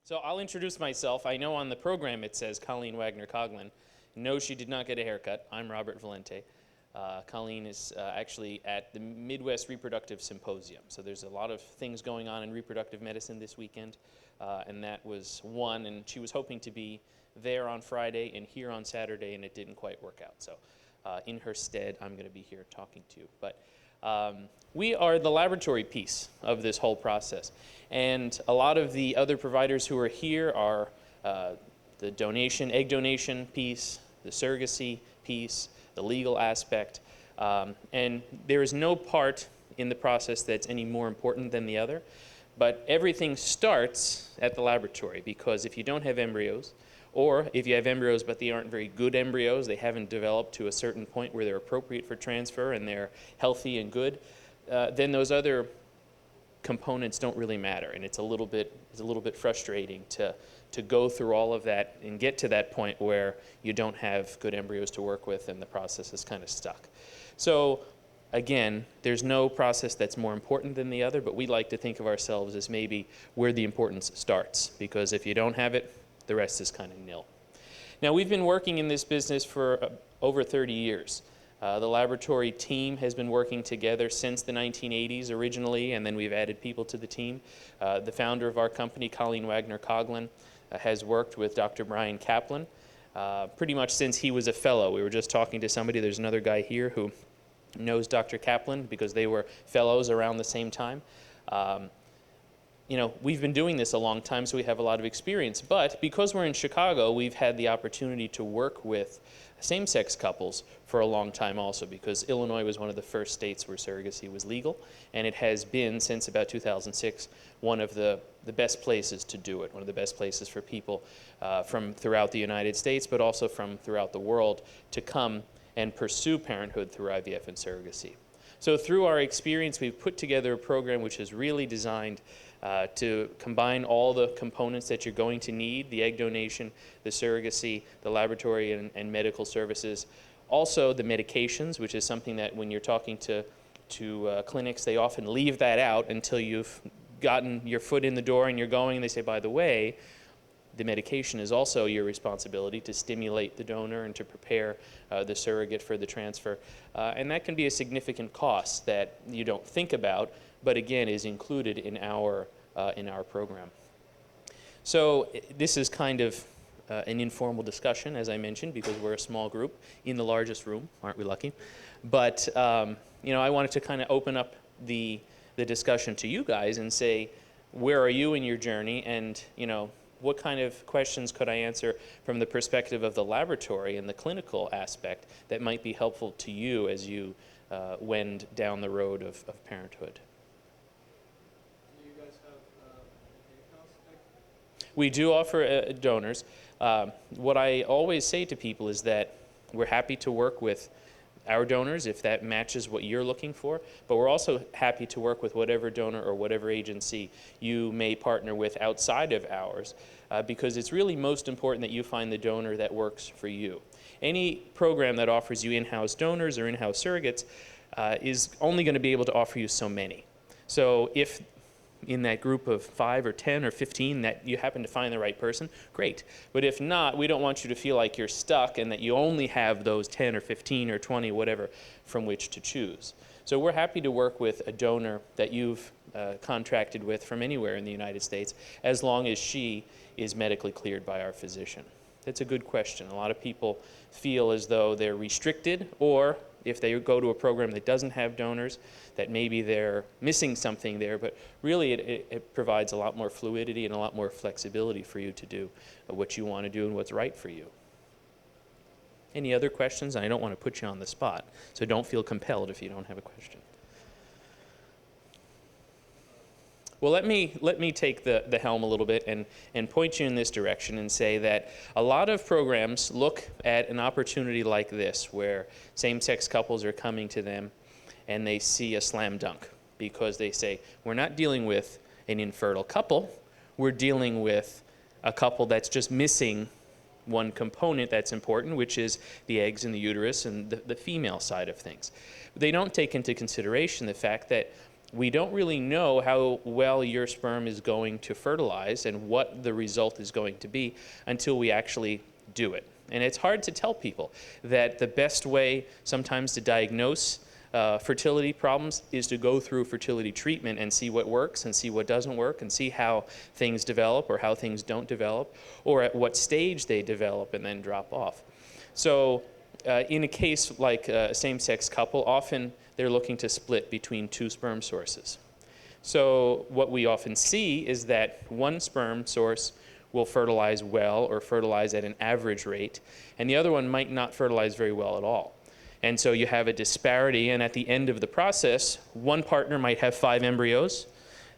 So I'll introduce myself. I know on the program it says Colleen Wagner Coughlin. No, she did not get a haircut. I'm Robert Valente. Colleen is actually at the Midwest Reproductive Symposium. So there's a lot of things going on in reproductive medicine this weekend, and that was one. And she was hoping to be there on Friday and here on Saturday, and it didn't quite work out. So in her stead, I'm going to be here talking to you. But we are the laboratory piece of this whole process. And a lot of the other providers who are here are the donation, egg donation piece, the surrogacy piece, the legal aspect. And there is no part in the process that's any more important than the other. But everything starts at the laboratory, because if you don't have embryos, or if you have embryos but they aren't very good embryos, they haven't developed to a certain point where they're appropriate for transfer and they're healthy and good, then those other components don't really matter, and it's a little bit frustrating to go through all of that and get to that point where you don't have good embryos to work with and the process is kind of stuck. So again, there's no process that's more important than the other, but we like to think of ourselves as maybe where the importance starts, because if you don't have it, the rest is kind of nil. Now, we've been working in this business for over 30 years. The laboratory team has been working together since the 1980s originally, and then we've added people to the team. The founder of our company, Colleen Wagner Coughlin, has worked with Dr. Brian Kaplan pretty much since he was a fellow. We were just talking to somebody, there's another guy here who knows Dr. Kaplan because they were fellows around the same time. You know, we've been doing this a long time, so we have a lot of experience. But because we're in Chicago, we've had the opportunity to work with same-sex couples for a long time also, because Illinois was one of the first states where surrogacy was legal, and it has been, since about 2006, one of the best places to do it, one of the best places for people from throughout the United States, but also from throughout the world, to come and pursue parenthood through IVF and surrogacy. So through our experience, we've put together a program which is really designed to combine all the components that you're going to need: the egg donation, the surrogacy, the laboratory and medical services. Also the medications, which is something that when you're talking to clinics, they often leave that out until you've gotten your foot in the door and you're going, and they say, by the way, the medication is also your responsibility to stimulate the donor and to prepare the surrogate for the transfer. And that can be a significant cost that you don't think about, but again is included in our program. So this is kind of an informal discussion, as I mentioned, because we're a small group in the largest room. Aren't we lucky? But you know, I wanted to kind of open up the discussion to you guys and say, where are you in your journey, and you know, what kind of questions could I answer from the perspective of the laboratory and the clinical aspect that might be helpful to you as you wend down the road of parenthood? Do you guys have in-house? We do offer donors. What I always say to people is that we're happy to work with our donors if that matches what you're looking for, but we're also happy to work with whatever donor or whatever agency you may partner with outside of ours, because it's really most important that you find the donor that works for you. Any program that offers you in-house donors or in-house surrogates is only going to be able to offer you so many. So if in that group of 5 or 10 or 15 that you happen to find the right person, great. But if not, we don't want you to feel like you're stuck and that you only have those 10 or 15 or 20, whatever, from which to choose. So we're happy to work with a donor that you've contracted with from anywhere in the United States, as long as she is medically cleared by our physician. That's a good question. A lot of people feel as though they're restricted, or if they go to a program that doesn't have donors, that maybe they're missing something there, but really it provides a lot more fluidity and a lot more flexibility for you to do what you want to do and what's right for you. Any other questions? I don't want to put you on the spot, so don't feel compelled if you don't have a question. Well, let me take the helm a little bit and point you in this direction and say that a lot of programs look at an opportunity like this, where same-sex couples are coming to them and they see a slam dunk, because they say, we're not dealing with an infertile couple, we're dealing with a couple that's just missing one component that's important, which is the eggs in the uterus and the female side of things. They don't take into consideration the fact that We don't really know how well your sperm is going to fertilize and what the result is going to be until we actually do it. And it's hard to tell people that the best way sometimes to diagnose fertility problems is to go through fertility treatment and see what works and see what doesn't work and see how things develop or how things don't develop or at what stage they develop and then drop off. So in a case like a same-sex couple, often they're looking to split between two sperm sources. So what we often see is that one sperm source will fertilize well or fertilize at an average rate, and the other one might not fertilize very well at all. And so you have a disparity, and at the end of the process, one partner might have 5 embryos,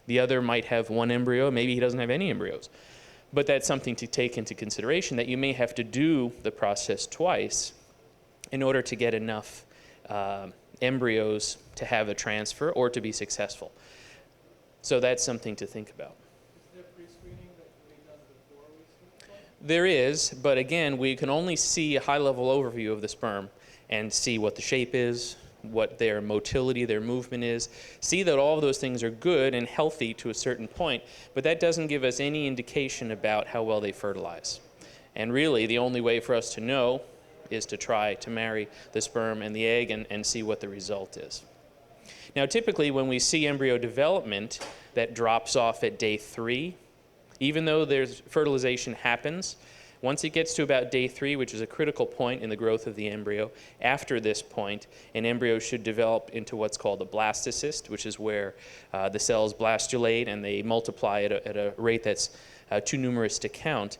the other might have 1 embryo, maybe he doesn't have any embryos. But that's something to take into consideration, that you may have to do the process twice in order to get enough embryos to have a transfer or to be successful. So that's something to think about. Is there pre-screening that can be done before we switch? There is, but again, we can only see a high-level overview of the sperm and see what the shape is, what their motility, their movement is, see that all of those things are good and healthy to a certain point, but that doesn't give us any indication about how well they fertilize. And really, the only way for us to know is to try to marry the sperm and the egg and see what the result is. Now, typically, when we see embryo development that drops off at day 3, even though there's fertilization happens, once it gets to about day 3, which is a critical point in the growth of the embryo, after this point, an embryo should develop into what's called a blastocyst, which is where the cells blastulate and they multiply at a rate that's too numerous to count.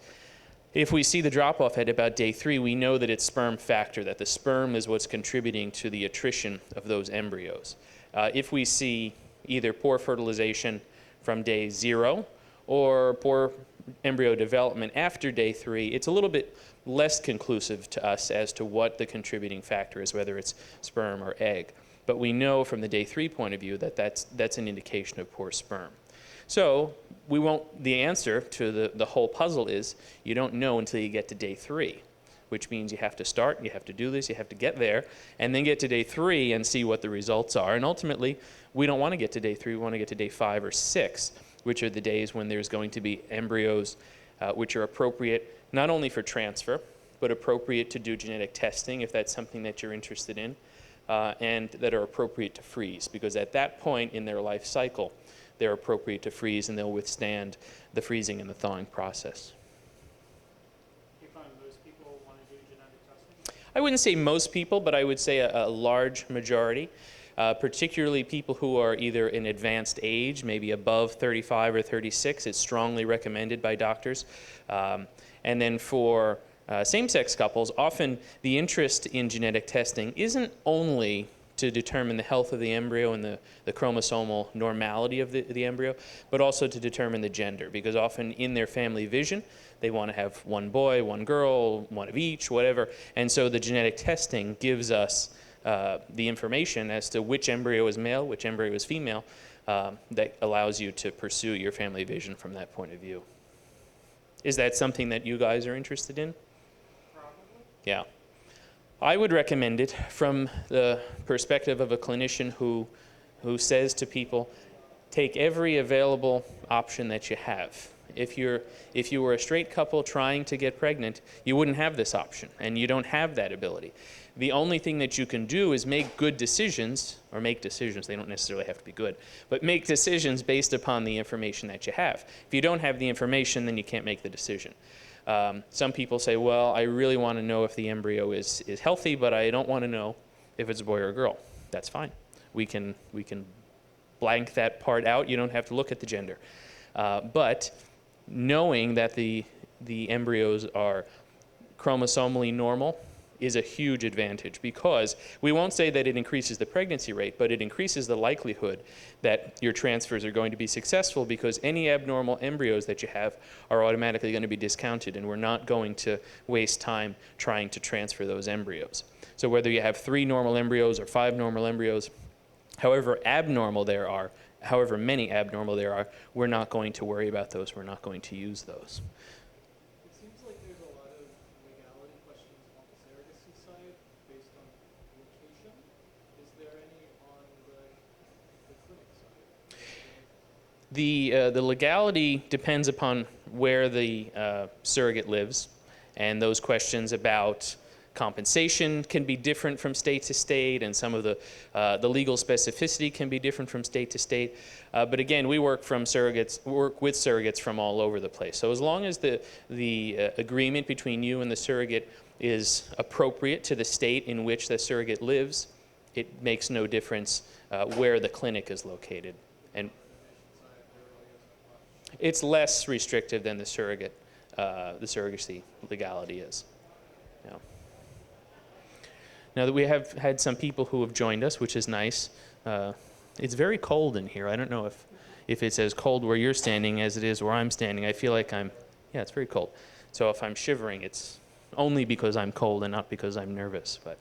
If we see the drop-off at about day 3, we know that it's sperm factor, that the sperm is what's contributing to the attrition of those embryos. If we see either poor fertilization from day 0 or poor embryo development after day 3, it's a little bit less conclusive to us as to what the contributing factor is, whether it's sperm or egg. But we know from the day 3 point of view that that's an indication of poor sperm. So the answer to the whole puzzle is you don't know until you get to day 3, which means you have to start, you have to do this, you have to get there, and then get to day 3 and see what the results are. And ultimately, we don't want to get to day 3, we want to get to day 5 or 6, which are the days when there's going to be embryos which are appropriate not only for transfer, but appropriate to do genetic testing if that's something that you're interested in, and that are appropriate to freeze, because at that point in their life cycle, they're appropriate to freeze and they'll withstand the freezing and the thawing process. Do you find most people want to do genetic testing? I wouldn't say most people, but I would say a large majority. Particularly people who are either in advanced age, maybe above 35 or 36, it's strongly recommended by doctors. And then for same-sex couples, often the interest in genetic testing isn't only to determine the health of the embryo and the chromosomal normality of the embryo, but also to determine the gender, because often in their family vision, they want to have one boy, one girl, one of each, whatever. And so the genetic testing gives us the information as to which embryo is male, which embryo is female, that allows you to pursue your family vision from that point of view. Is that something that you guys are interested in? Probably. Yeah. I would recommend it from the perspective of a clinician who says to people, take every available option that you have. If you were a straight couple trying to get pregnant, you wouldn't have this option, and you don't have that ability. The only thing that you can do is make good decisions, or make decisions, they don't necessarily have to be good, but make decisions based upon the information that you have. If you don't have the information, then you can't make the decision. Some people say, well, I really want to know if the embryo is healthy, but I don't want to know if it's a boy or a girl. That's fine. We can blank that part out. You don't have to look at the gender. But knowing that the embryos are chromosomally normal is a huge advantage, because we won't say that it increases the pregnancy rate, but it increases the likelihood that your transfers are going to be successful, because any abnormal embryos that you have are automatically going to be discounted, and we're not going to waste time trying to transfer those embryos. So whether you have 3 normal embryos or 5 normal embryos, however many abnormal there are, we're not going to worry about those, we're not going to use those. It seems like there's a lot of legality questions on the surrogacy side based on location. Is there any on the clinic side? The legality depends upon where the surrogate lives, and those questions about compensation can be different from state to state, and some of the legal specificity can be different from state to state. But again, we work with surrogates from all over the place. So as long as the agreement between you and the surrogate is appropriate to the state in which the surrogate lives, it makes no difference where the clinic is located. And it's less restrictive than the surrogacy legality is. Yeah. Now that we have had some people who have joined us, which is nice. It's very cold in here. I don't know if it's as cold where you're standing as it is where I'm standing. I feel like yeah, it's very cold. So if I'm shivering, it's only because I'm cold and not because I'm nervous. But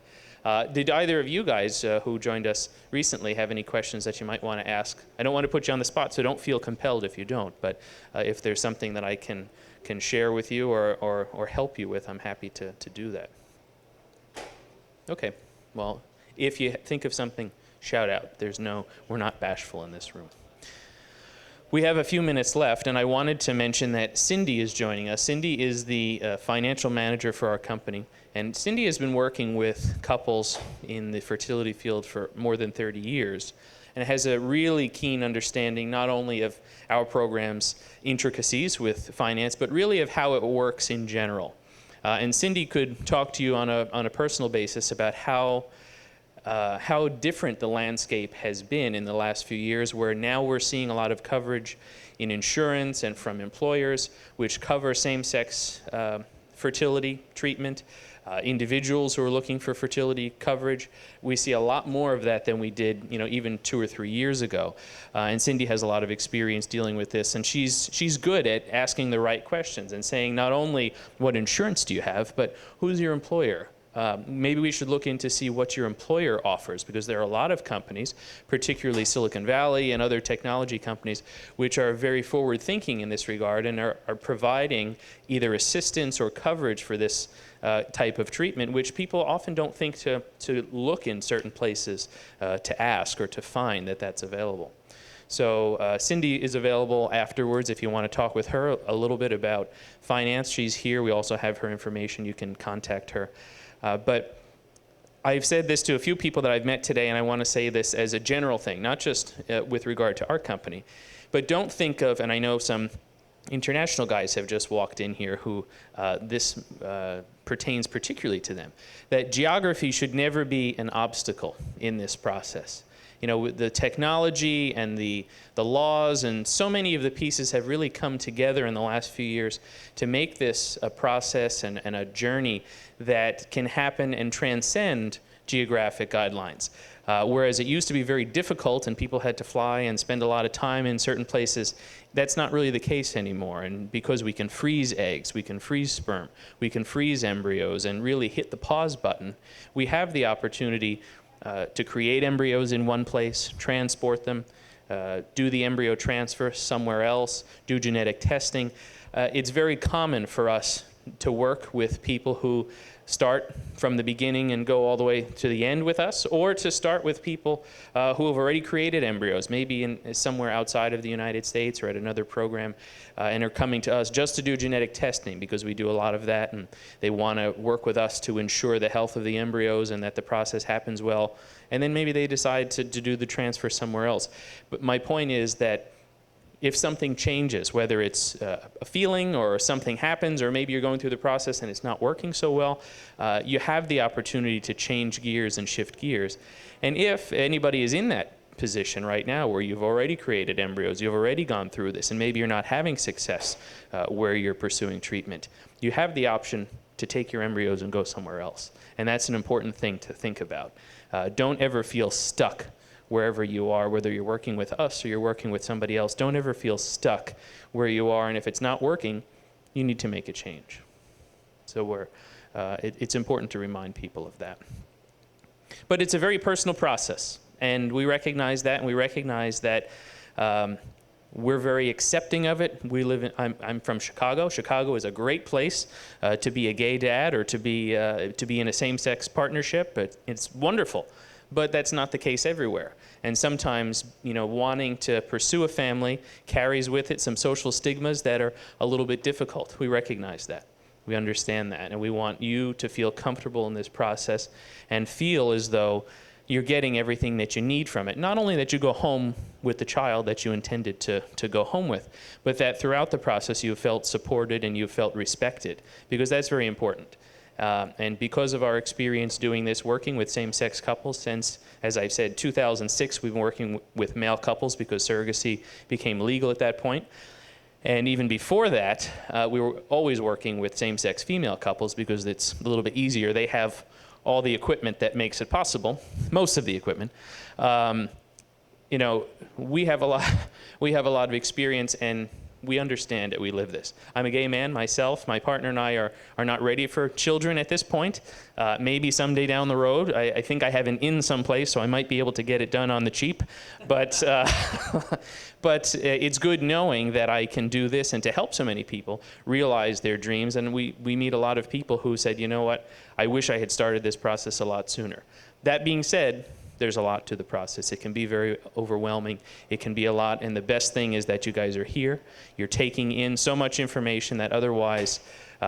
did either of you guys who joined us recently have any questions that you might want to ask? I don't want to put you on the spot, so don't feel compelled if you don't. But if there's something that I can share with you or help you with, I'm happy to do that. Okay. Well, if you think of something, shout out. We're not bashful in this room. We have a few minutes left, and I wanted to mention that Cindy is joining us. Cindy is the financial manager for our company, and Cindy has been working with couples in the fertility field for more than 30 years, and has a really keen understanding not only of our program's intricacies with finance, but really of how it works in general. And Cindy could talk to you on a personal basis about how different the landscape has been in the last few years, where now we're seeing a lot of coverage in insurance and from employers which cover same-sex fertility treatment, individuals who are looking for fertility coverage. We see a lot more of that than we did, even 2 or 3 years ago. And Cindy has a lot of experience dealing with this, and she's good at asking the right questions and saying not only what insurance do you have, but who's your employer? Maybe we should look into see what your employer offers, because there are a lot of companies, particularly Silicon Valley and other technology companies, which are very forward-thinking in this regard and are providing either assistance or coverage for this type of treatment, which people often don't think to look in certain places to ask or to find that's available. So Cindy is available afterwards if you want to talk with her a little bit about finance. She's here. We also have her information. You can contact her. But I've said this to a few people that I've met today, and I want to say this as a general thing, not just with regard to our company. But don't think of, and I know some international guys have just walked in here who this pertains particularly to them, that geography should never be an obstacle in this process. The technology and the laws and so many of the pieces have really come together in the last few years to make this a process and a journey that can happen and transcend geographic guidelines. Whereas it used to be very difficult and people had to fly and spend a lot of time in certain places, that's not really the case anymore. And because we can freeze eggs, we can freeze sperm, we can freeze embryos and really hit the pause button, we have the opportunity to create embryos in one place, transport them, do the embryo transfer somewhere else, do genetic testing. It's very common for us to work with people who start from the beginning and go all the way to the end with us, or to start with people who have already created embryos, maybe somewhere outside of the United States or at another program, and are coming to us just to do genetic testing because we do a lot of that, and they want to work with us to ensure the health of the embryos and that the process happens well, and then maybe they decide to do the transfer somewhere else. But my point is that if something changes, whether it's a feeling or something happens, or maybe you're going through the process and it's not working so well, you have the opportunity to change gears and shift gears. And if anybody is in that position right now where you've already created embryos, you've already gone through this, and maybe you're not having success where you're pursuing treatment, you have the option to take your embryos and go somewhere else. And that's an important thing to think about. Don't ever feel stuck wherever you are, whether you're working with us or you're working with somebody else. Don't ever feel stuck where you are, and if it's not working, you need to make a change. So it's important to remind people of that. But it's a very personal process, and we recognize that, and we recognize that we're very accepting of it. I'm from Chicago. Chicago is a great place to be a gay dad or to be in a same-sex partnership. It's wonderful. but that's not the case everywhere. And sometimes, wanting to pursue a family carries with it some social stigmas that are a little bit difficult. We recognize that. We understand that. And we want you to feel comfortable in this process and feel as though you're getting everything that you need from it. Not only that you go home with the child that you intended to go home with, but that throughout the process you felt supported and you felt respected, because that's very important. And because of our experience doing this, working with same-sex couples since, as I've said, 2006, we've been working with male couples because surrogacy became legal at that point. And even before that, we were always working with same-sex female couples because it's a little bit easier. They have all the equipment that makes it possible, most of the equipment. We have a lot of experience, and we understand that we live this. I'm a gay man myself. My partner and I are not ready for children at this point. Maybe someday down the road. I think I have an in someplace, so I might be able to get it done on the cheap. But but it's good knowing that I can do this and to help so many people realize their dreams. And we meet a lot of people who said, you know what, I wish I had started this process a lot sooner. That being said, there's a lot to the process. It can be very overwhelming. It can be a lot, and the best thing is that you guys are here. You're taking in so much information that otherwise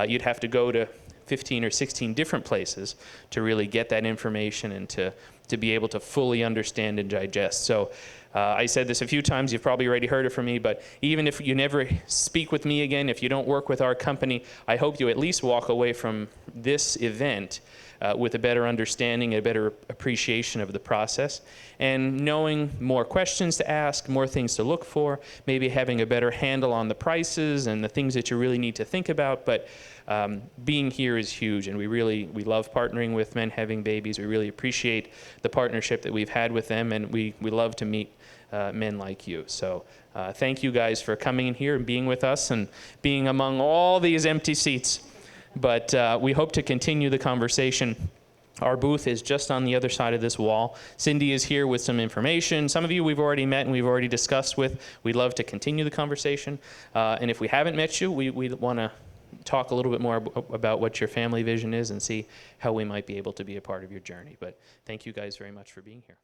you'd have to go to 15 or 16 different places to really get that information and to be able to fully understand and digest. So I said this a few times, you've probably already heard it from me, but even if you never speak with me again, if you don't work with our company, I hope you at least walk away from this event with a better understanding, a better appreciation of the process, and knowing more questions to ask, more things to look for, maybe having a better handle on the prices and the things that you really need to think about. But being here is huge, and we love partnering with men having babies. We really appreciate the partnership that we've had with them, and we love to meet men like you. So thank you guys for coming in here and being with us and being among all these empty seats. But we hope to continue the conversation. Our booth is just on the other side of this wall. Cindy is here with some information. Some of you we've already met and we've already discussed with. We'd love to continue the conversation. And if we haven't met you, we want to talk a little bit more about what your family vision is and see how we might be able to be a part of your journey. But thank you guys very much for being here.